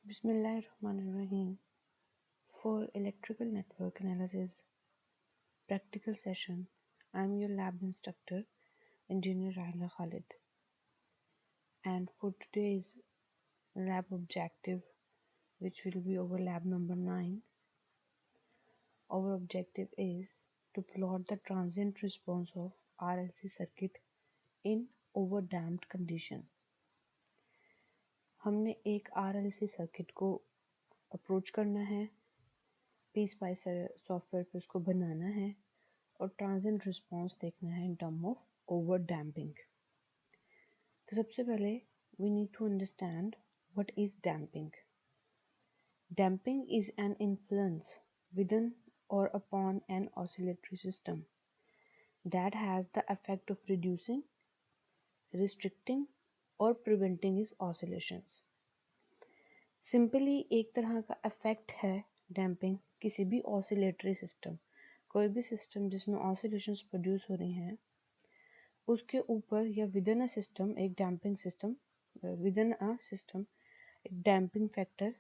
Bismillahirrahmanirrahim. For electrical network analysis practical session, I am your lab instructor, Engineer Raila Khalid. And for today's lab objective, which will be over lab number 9, our objective is to plot the transient response of RLC circuit in overdamped condition. हमने एक RLC circuit को approach करना है, PSpice software पे उसको बनाना है और transient response देखना है in term of over damping. तो सबसे पहले we need to understand what is damping. Damping is an influence within or upon an oscillatory system that has the effect of reducing, restricting or preventing its oscillations. Simply एक तरह का effect है damping किसी भी oscillatory system, कोई भी system जिसमें oscillations produce हो रही हैं उसके ऊपर या विदिन अ सिस्टम एक damping system within a system एक डैम्पिंग फैक्टर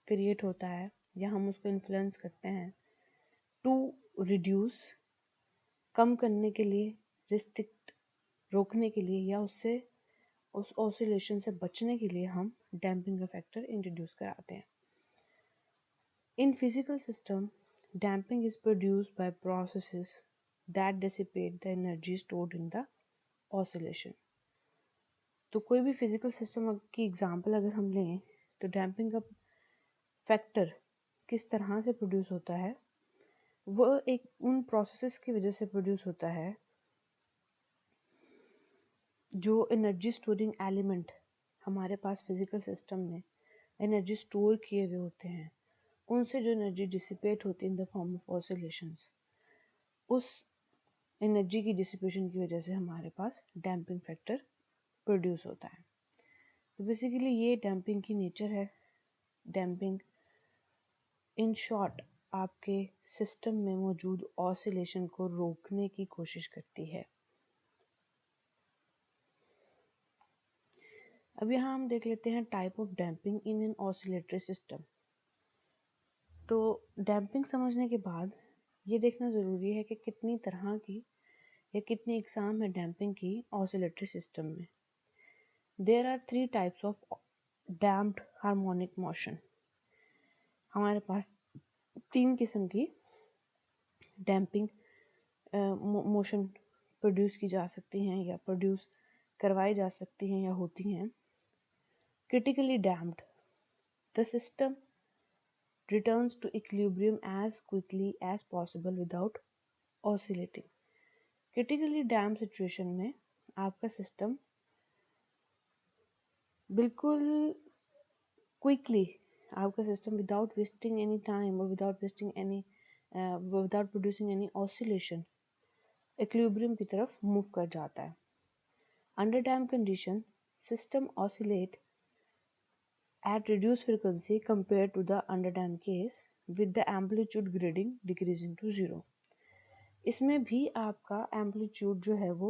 क्रिएट होता है या हम उसको इन्फ्लुएंस करते हैं टू रिड्यूस, कम करने के लिए, रिस्ट्रिक्ट रोकने के लिए या उससे उस ऑसिलेशन से बचने के लिए हम डैम्पिंग का फैक्टर इंट्रोड्यूस कराते हैं। In physical system damping is produced by processes that dissipate the energy stored in the oscillation. तो कोई भी फिजिकल सिस्टम की एग्जांपल अगर हम लें तो डैम्पिंग का फैक्टर किस तरह से प्रोड्यूस होता है, वो एक उन प्रोसेसेस की वजह से प्रोड्यूस होता है जो एनर्जी स्टोरिंग एलिमेंट हमारे पास फिजिकल सिस्टम में एनर्जी स्टोर किए हुए होते हैं, उनसे जो एनर्जी डिसिपेट होती है in the form of oscillations, उस एनर्जी की डिसिपेशन की वजह से हमारे पास डैम्पिंग फैक्टर प्रोड्यूस होता है। तो बेसिकली ये डैम्पिंग की नेचर है। डैम्पिंग इन शॉर्ट आपके सिस्टम में मौजूद ऑसिलेशन को रोकने की कोशिश करती है। अब यहाँ हम देख लेते हैं type of damping in an oscillatory system. तो डैम्पिंग समझने के बाद ये देखना ज़रूरी है कि कितनी तरह की या कितनी इकसाम है डैम्पिंग की ऑसिलेटरी सिस्टम में। There are 3 types of damped harmonic motion. हमारे पास 3 किस्म की डैम्पिंग मोशन प्रोड्यूस की जा सकती हैं या प्रोड्यूस करवाई जा सकती हैं या होती हैं। Critically damped, the system returns to equilibrium as quickly as possible without oscillating. Critically damped situation में आपका सिस्टम बिल्कुल क्विकली, आपका system without wasting any time और without wasting any without producing any oscillation equilibrium की तरफ move कर जाता है। Under damp condition system oscillate at reduced frequency compared to the underdamped case with the amplitude grading decreasing to 0. इसमें भी आपका amplitude जो है वो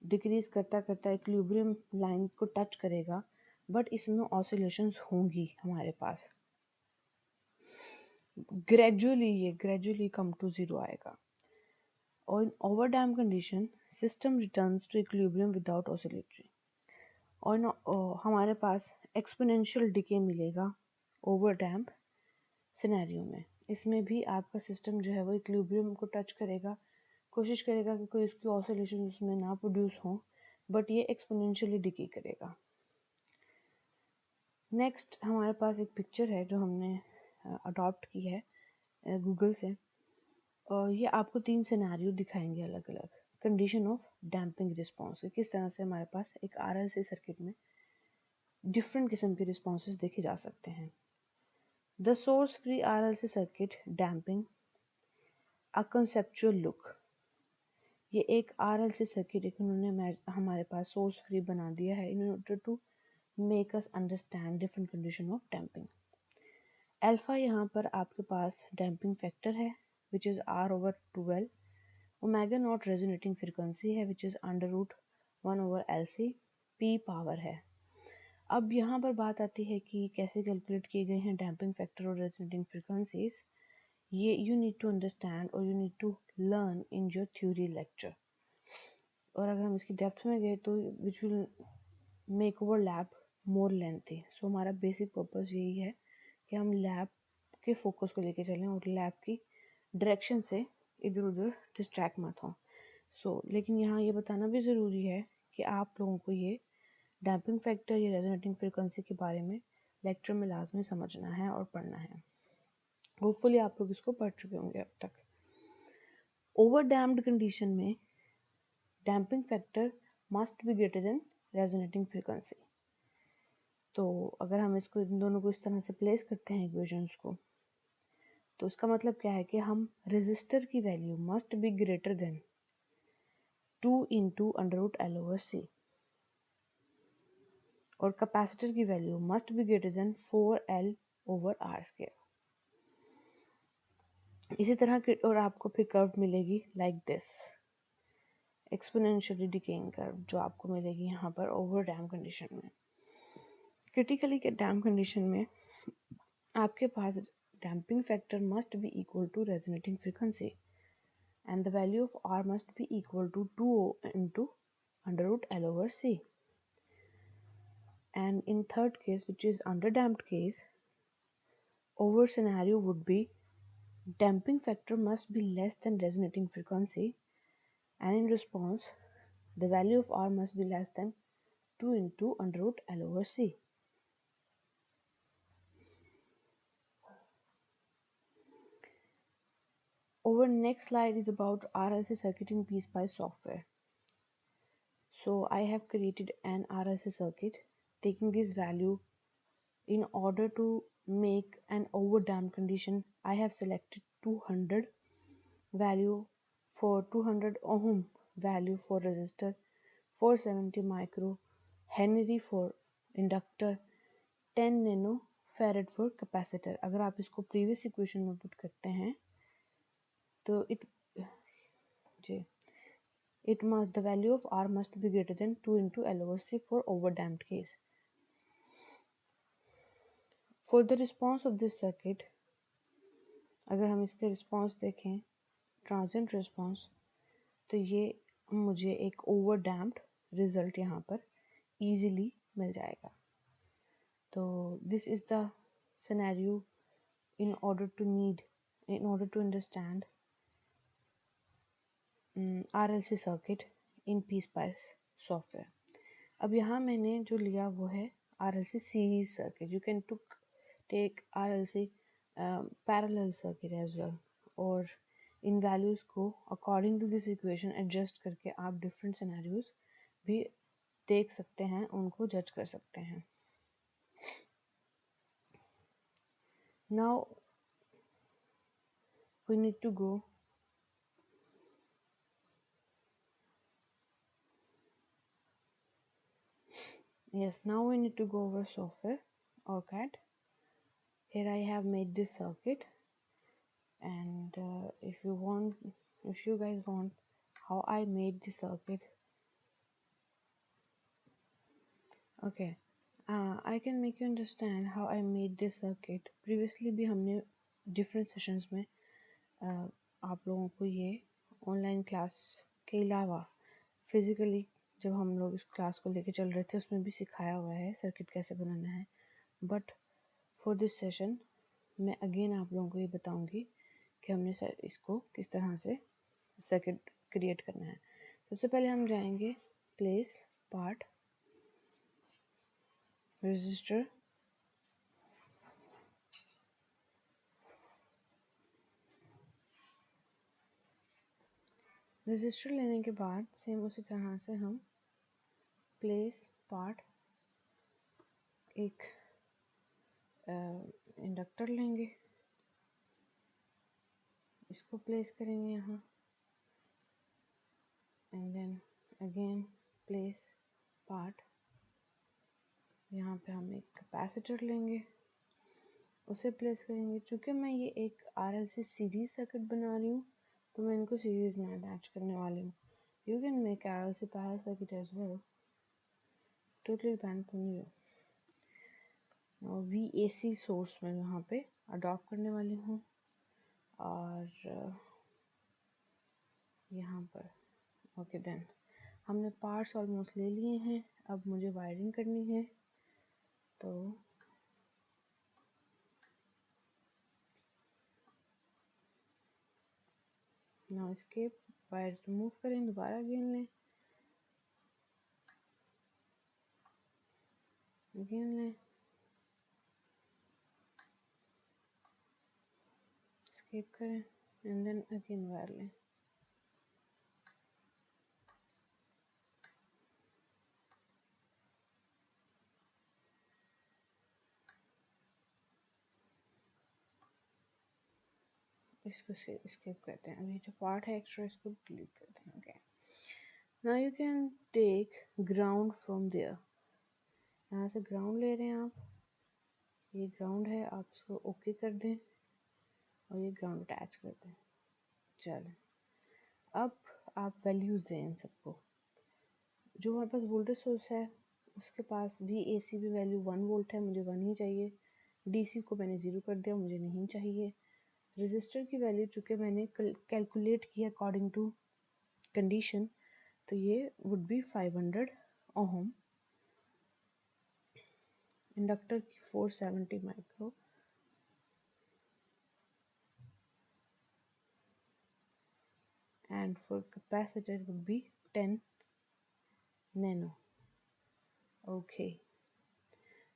डिक्रीज करता करता इक्विलिब्रियम लाइन को टच करेगा, बट इसमें ऑसिलेशंस होंगी हमारे पास। ग्रेजुअली कम टू 0 आएगा। और in over damp condition system returns to equilibrium without oscillatory. और हमारे पास एक्सपोनेंशियल डिके मिलेगा ओवर डैम्प सिनेरियो में। इसमें भी आपका सिस्टम जो है वो इक्विलिब्रियम को टच करेगा, कोशिश करेगा कि कोई उसकी ऑसिलेशन उसमें ना प्रोड्यूस हो, बट ये एक्सपोनेंशियली डिके करेगा। नेक्स्ट हमारे पास एक पिक्चर है जो हमने अडॉप्ट की है गूगल से, और ये आपको 3 सिनेरियो दिखाएंगे अलग अलग कंडीशन ऑफ डैम्पिंग रिस्पॉन्स, किस तरह से हमारे पास एक आरएलसी सर्किट में डिफरेंट किस्म के रिस्पॉन्सेज देखे जा सकते हैं। The source free RLC circuit damping a conceptual look. ये एक आरएलसी सर्किट एक उन्होंने हमारे पास सोर्स फ्री बना दिया है in order to make us understand different condition of damping. Alpha यहाँ पर आपके पास डैम्पिंग फैक्टर है which is R/12। Omega naught resonating frequency है which is √1/LC। P power है। अब यहाँ पर बात आती है कि कैसे कैलकुलेट किए गए हैं डैम्पिंग फैक्टर और रेजोनेटिंग फ्रीक्वेंसीज। ये यू नीड टू अंडरस्टैंड और you need to learn in your theory lecture. और अगर हम इसकी डेप्थ में गए तो which will make over lab more lengthy. So हमारा बेसिक पर्पस यही है कि हम लैब के फोकस को लेके चलें और लैब की डायरेक्शन से इधर उधर डिस्ट्रैक्ट मत हों। लेकिन यहाँ ये बताना भी ज़रूरी है कि आप लोगों को ये डैम्पिंग फैक्टर या रेजोनेटिंग फ्रीक्वेंसी के बारे में लेक्चर में लाजमी समझना है और पढ़ना है। होपफुली आप लोग इसको पढ़ चुके होंगे अब तक। ओवर डैम्प्ड कंडीशन में damping factor must be greater then resonating frequency. तो अगर हम इसको इन दोनों को इस तरह से प्लेस करते हैं इक्वेशंस को, तो इसका मतलब क्या है कि हम रेजिस्टर की value must be greater than 2 into under root L over C और कैपेसिटर की value must be greater than 4L over R square. इसी तरह की और आपको फिर कर्व मिलेगी like this, exponentially decaying curve, जो आपको मिलेगी यहाँ पर ओवर डैम कंडीशन में। क्रिटिकली के डैम कंडीशन में आपके पास damping factor must be equal to resonating frequency and the value of R must be equal to 2 into under root L over C. And in third case, which is underdamped case, over scenario would be damping factor must be less than resonating frequency, and in response, the value of R must be less than 2 into under root L over C. Our next slide is about RLC circuit in PSpice software. So I have created an RLC circuit taking this value. In order to make an overdamped condition, I have selected 200 value for 200 ohm value for resistor, 470 micro Henry for inductor, 10 nano farad for capacitor. अगर आप इसको previous equation में put करते हैं तो the value of R must be greater than 2 into L over C for overdamped case. For the response of this circuit, अगर हम इसके रिस्पॉन्स देखें, ट्रांजिएंट रिस्पॉन्स, तो ये मुझे एक ओवर डैम्प्ड रिजल्ट यहाँ पर इजीली मिल जाएगा। तो this is the scenario in order to understand RLC circuit in PSpice software. अब यहाँ मैंने जो लिया वो है RLC series circuit. You can take RLC parallel circuit as well, और इन वैल्यूज़ को according to this equation adjust करके आप डिफरेंट सिनेरियोज भी देख सकते हैं, उनको जज कर सकते हैं। Now we need to go over software OrCAD. Here I have made this circuit, and if you guys want how I made the circuit, okay, I can make you understand how I made this circuit. Previously भी हमने different sessions में आप लोगों को ये online class के अलावा physically जब हम लोग इस क्लास को लेके चल रहे थे उसमें भी सिखाया हुआ है सर्किट कैसे बनाना है। बट फॉर दिस सेशन मैं अगेन आप लोगों को ये बताऊंगी कि हमने इसको किस तरह से सर्किट क्रिएट करना है। सबसे पहले हम जाएंगे प्लेस पार्ट रजिस्टर, रजिस्टर लेने के बाद सेम उसी तरह से हम प्लेस पार्ट एक इंडक्टर लेंगे, इसको प्लेस करेंगे यहाँ, and then again place part, यहाँ पे हम एक कैपेसिटर लेंगे, उसे प्लेस करेंगे। चूँकि मैं ये एक RLC सीरीज सर्किट बना रही हूँ तो मैं इनको सीरीज में अटैच करने वाली हूँ। You can make RLC parallel circuit as well, totally depend on you. VAC source में यहाँ पे अडॉप्ट करने वाली हूँ और यहाँ पर ओके देन हमने पार्ट्स ऑलमोस्ट ले लिए हैं। अब मुझे वायरिंग करनी है, तो नाउ एस्केप, वायर रिमूव करें, दोबारा गिन लें, एस्केप करें एंड देन अगेन वायर लें। इसको एस्केप करते हैं। अभी जो पार्ट है एक्स्ट्रा इसको डिलीट करते हैं। Okay, now you can take ground from there. यहाँ से ग्राउंड ले रहे हैं आप, ये ग्राउंड है, आप इसको ओके कर दें और ये ग्राउंड अटैच कर दें। चलें, अब आप वैल्यूज़ दें इन सबको। जो हमारे पास वोल्टेज सोर्स है उसके पास VAC भी वैल्यू 1 वोल्ट है, मुझे 1 ही चाहिए। DC को मैंने 0 कर दिया, मुझे नहीं चाहिए। रजिस्टर की वैल्यू चूँकि मैंने कैलकुलेट किया अकॉर्डिंग टू कंडीशन, तो ये वुड बी 500 ओहम। इंडक्टर की 470 micro and for capacitor would be 10 nano। Okay,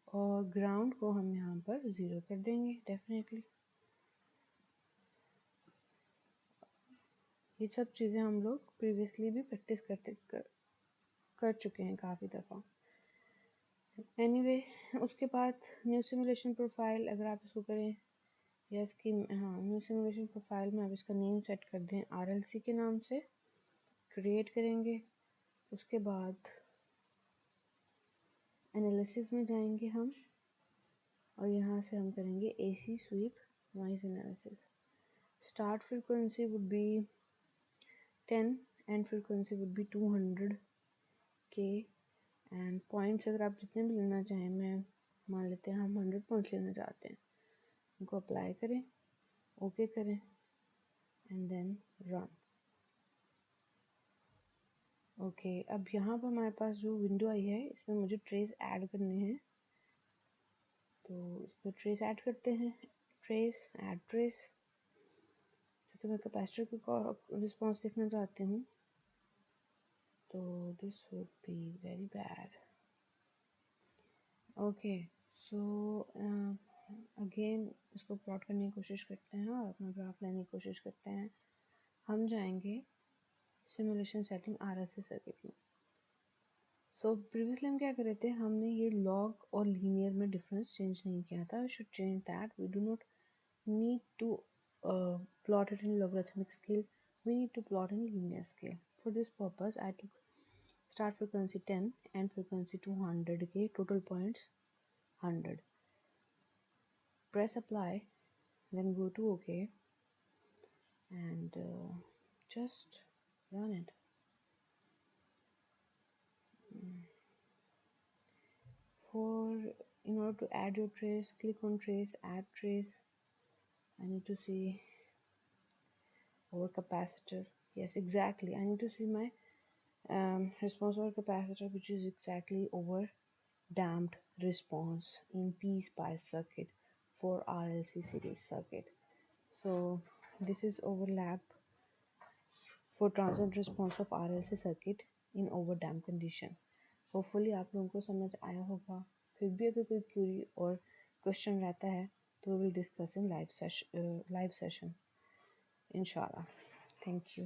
और ग्राउंड को हम यहाँ पर 0 कर देंगे डेफिनेटली। ये सब चीज़ें हम लोग प्रीवियसली भी प्रैक्टिस कर चुके हैं काफ़ी दफ़ा। एनीवे, उसके बाद न्यू सिमुलेशन प्रोफाइल अगर आप इसको करें या इसकी न्यू सिमुलेशन प्रोफाइल में आप इसका नेम सेट कर दें RLC के नाम से, क्रिएट करेंगे। उसके बाद एनालिसिस में जाएंगे हम और यहाँ से हम करेंगे AC sweep noise analysis. Start frequency would be 10 end frequency would be 200 K and points अगर आप जितने भी लेना चाहें, मैं मान लेते हैं हम 100 पॉइंट्स लेना चाहते हैं, उनको अप्लाई करें, ओके करें एंड देन रन। ओके, अब यहाँ पर हमारे पास जो विंडो आई है इसमें मुझे ट्रेस ऐड करने हैं, तो इसमें ट्रेस ऐड करते हैं। ट्रेस, ऐड ट्रेस, क्योंकि मैं कैपेसिटर की रिस्पॉन्स देखना चाहती हूँ, तो this would be very bad. Okay, so again इसको प्लॉट करने की कोशिश करते हैं और अपना ग्राफ लेने की कोशिश करते हैं। हम जाएंगे सिमुलेशन सेटिंग RLC सर्किट में। सो प्रीवियसली हम क्या कर रहे थे, हमने ये लॉग और लीनियर में डिफरेंस चेंज नहीं किया था। We should change that. We do not need to plot it in logarithmic scale, we need to plot in linear scale. For this purpose I took start frequency 10 and frequency 200 के total points 100, press apply, then go to OK and just run it. In order to add your trace, click on trace, add trace. I need to see over capacitor. Yes, exactly, I need to see my response over capacitor, which is exactly over damped response in P-SPICE circuit for RLC series circuit. So this is overlap for transient response of RLC circuit in over damped condition. Hopefully आप लोगों को समझ आया होगा। फिर भी अगर कोई क्यूरी और क्वेश्चन रहता है तो will discuss in live session इंशाल्लाह। Thank you.